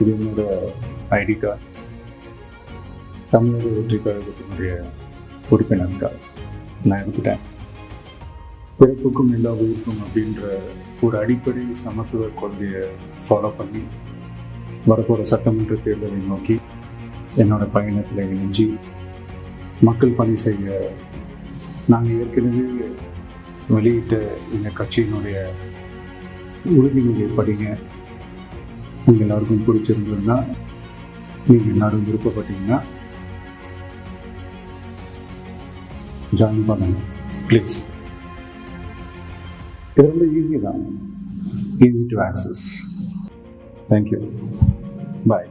இது என்னோட ID card. தமிழக வெற்றி கழகத்தினுடைய உறுப்பினர் கார்டு நான் எடுத்துட்டேன். பிறப்புக்கும் எல்லா உயிருக்கும் அப்படின்ற ஒரு அடிப்படை சமத்துவ கொள்கையை ஃபாலோ பண்ணி வரப்போகிற சட்டமன்ற தேர்தலை நோக்கி என்னோட பயணத்தில் இணைஞ்சி மக்கள் பணி செய்ய நாங்கள் ஏற்கனவே வெளியிட்ட எங்கள் கட்சியினுடைய உறுதிமொழியை படிங்க. உங்கள் எல்லாருக்கும் பிடிச்சிருந்ததுன்னா, நீங்கள் எல்லாரும் விருப்பப்பட்டீங்கன்னா ஜாயின் பண்ணுங்க ப்ளீஸ். இது ரொம்ப ஈஸி தான், easy to access. Thank you, bye.